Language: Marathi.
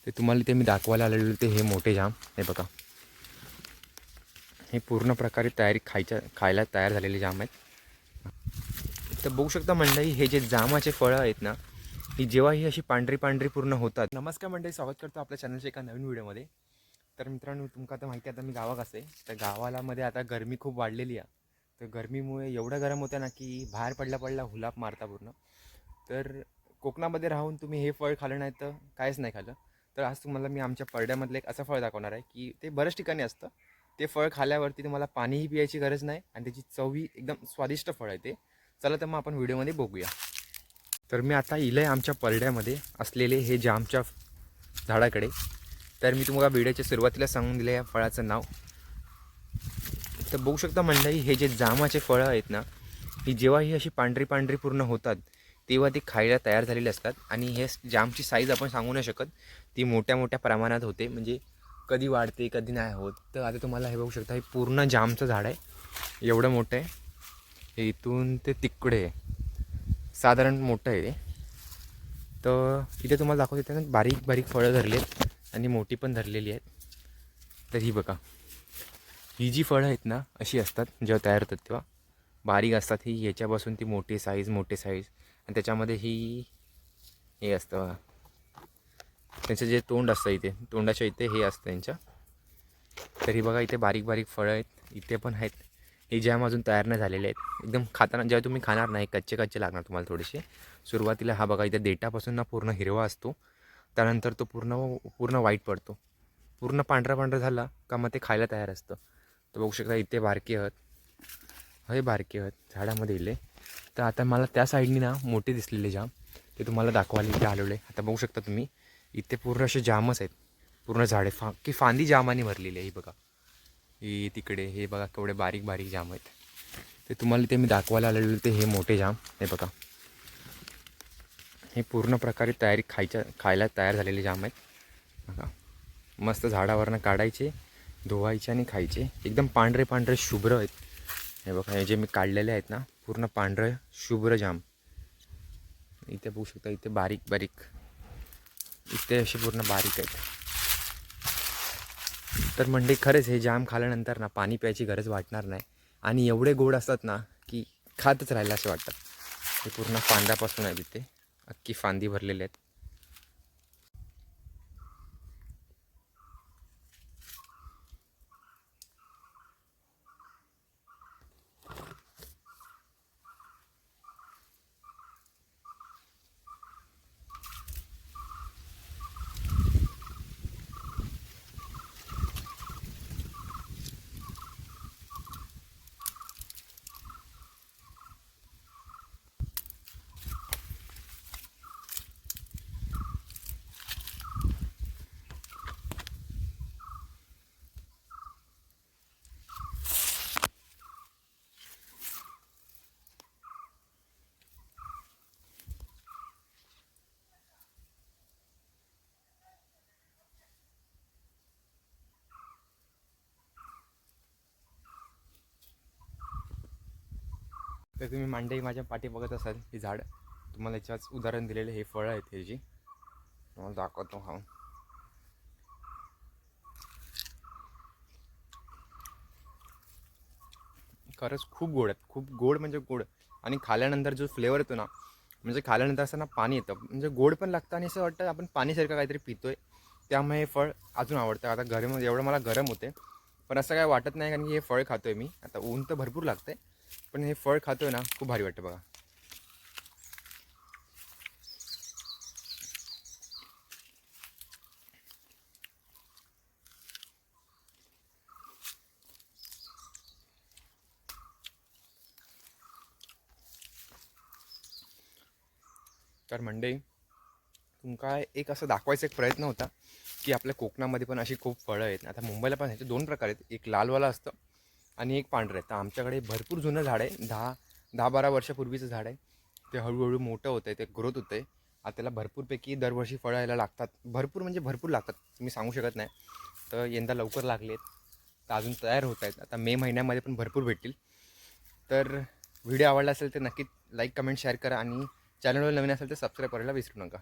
ते तुम्हाला ते मी दाखवायला आलेलो ते हे मोठे जाम हे बघा, हे पूर्ण प्रकारे खायला तयार झालेले जाम आहेत. तर बघू शकता मंडळी, हे जे जामाचे फळं आहेत ना, ही जेव्हा ही अशी पांढरी पांढरी पूर्ण होतात. नमस्कार मंडळी, स्वागत करतो आपल्या चॅनलच्या एका नवीन व्हिडिओमध्ये. तर मित्रांनो, तुमका आता माहिती आहे, आता मी गावात आहे. तर गावाला आता गरमी खूप वाढलेली आहे. तर गरमीमुळे एवढं गरम होतं ना की बाहेर पडल्या हुलाप मारता पूर्ण. तर कोकणामध्ये राहून तुम्ही हे फळ खाल्लं नाही तर काहीच नाही खाल्लं. तर आज तुम्हाला मी आमच्या परड्यामधलं एक असं फळ दाखवणार आहे की ते बऱ्याच ठिकाणी असतं. ते फळ खाल्ल्यावरती तुम्हाला पाणीही पियायची गरज नाही आणि त्याची चवही एकदम स्वादिष्ट फळ आहे ते. चला तर मग आपण व्हिडिओमध्ये बघूया. तर मी आता इलं आहे आमच्या परड्यामध्ये असलेले हे जामच्या झाडाकडे. तर मी तुम्हाला व्हिडिओच्या सुरुवातीला सांगून दिलं या फळाचं नाव. तर बघू शकता मंडळी, हे जे जामाचे फळं आहेत ना, ही जेव्हा ही अशी पांढरी पांढरी पूर्ण होतात तेव्हा ती खायला तयार झालेली असतात. आणि हे जामची साईज आपण सांगू नाही शकत, ती मोठ्या मोठ्या प्रमाणात होते, म्हणजे कधी वाढते कधी नाही होत. तर आता तुम्हाला हे बघू शकता, हे पूर्ण जामचं झाड आहे, एवढं मोठं आहे. हे इथून ते तिकडे साधारण मोठं आहे. तर इथे तुम्हाला दाखवते त्यांना बारीक बारीक फळं धरली आहेत आणि मोठी पण धरलेली आहेत. तर ही बघा, ही जी फळं आहेत ना अशी असतात जेव्हा तयार होतात तेव्हा बारीक असतात. ही याच्यापासून ती मोठी साईज आणि त्याच्यामध्ये हे असतं बघा. त्यांचं जे तोंड असतं इथे, तोंडाच्या इथे हे असतं त्यांच्या. तर ही बघा, इथे बारीक बारीक फळं आहेत, इथे पण आहेत. हे जॅम अजून तयार नाही झालेले आहेत. एकदम खाताना जेव्हा तुम्ही खाणार नाही, कच्चे कच्चे लागणार तुम्हाला थोडेसे सुरुवातीला. हा बघा, इथे देठापासून ना पूर्ण हिरवा असतो, त्यानंतर तो पूर्ण पूर्ण व्हाईट पडतो. पूर्ण पांढरा पांढरा झाला का मग ते खायला तयार असतं. तर बघू शकता इथे बारके आहेत, हे बारके आहेत झाडामध्ये इले. तर आता मला त्या साईडनी ना मोठे दिसलेले जाम ते तुम्हाला दाखवायला इथे आलेले. आता बघू शकता तुम्ही, इथे पूर्ण असे जामच आहेत, पूर्ण झाडे की फांदी जामाने भरलेली आहे. ही बघा, ही तिकडे हे बघा केवढे बारीक बारीक जाम आहेत. ते तुम्हाला ते मी दाखवायला आलेले ते हे मोठे जाम हे बघा, हे पूर्ण प्रकारे खायला तयार झालेले जाम आहेत बघा. मस्त झाडावरनं काढायचे, धुवायचे आणि खायचे. एकदम पांढरे पांढरे शुभ्र आहेत. हे बघा, हे जे मी काढलेले आहेत ना पूर्ण पांढरं शुभ्र जाम. इथे बघू शकता, इथे बारीक बारीक, इथे असे पूर्ण बारीक आहेत. तर म्हणजे खरंच हे जाम खाल्ल्यानंतर ना पाणी प्यायची गरज वाटणार नाही. आणि एवढे गोड असतात ना की खातच राहिलं असं वाटतं. हे पूर्ण फांद्यापासून आहे, तिथे अख्खी फांदी भरलेले आहेत. तर तुम्ही मांडई माझ्या पाठी बघत असाल, ही झाड तुम्हाला याच्याच उदाहरण दिलेले हे फळं आहेत. हे जी तुम्हाला दाखवतो हा. खरंच खूप गोड आहेत, खूप गोड म्हणजे गोड. आणि खाल्यानंतर जो फ्लेवर येतो ना, म्हणजे खाल्यानंतर असं ना पाणी येतं, म्हणजे गोड पण लागतं आणि असं वाटतं आपण पाणीसारखं काहीतरी पितोय. त्यामुळे हे फळ अजून आवडतं. आता गरम एवढं मला गरम होते पण असं काय वाटत नाही, कारण की हे फळ खातोय मी. आता ऊन तर भरपूर लागतंय पण हे फळ खातोय ना, खूप भारी वाटतं बघा. तर मंडळी, तुमका एक असं दाखवायचा एक प्रयत्न होता की आपल्या कोकणामध्ये पण अशी खूप फळं आहेत. आता मुंबईला पण ह्याचे दोन प्रकार आहेत, एक लालवाला असतं आणि एक पांढरं आहे. तर आमच्याकडे भरपूर जुनं झाड आहे, 10-12 वर्षापूर्वीचं झाड आहे. ते हळूहळू मोठं होतं आहे, ते ग्रोथ होतं आहे. आता त्याला भरपूरपैकी दरवर्षी फळं यायला लागतात, भरपूर म्हणजे भरपूर लागतात, मी सांगू शकत नाही. तर यंदा लवकर लागले आहेत, तर अजून तयार होत आहेत. आता मे महिन्यामध्ये पण भरपूर भेटतील. तर व्हिडिओ आवडला असेल तर नक्कीच लाईक कमेंट शेअर करा आणि चॅनलवर नवीन असेल तर सबस्क्राईब करायला विसरू नका.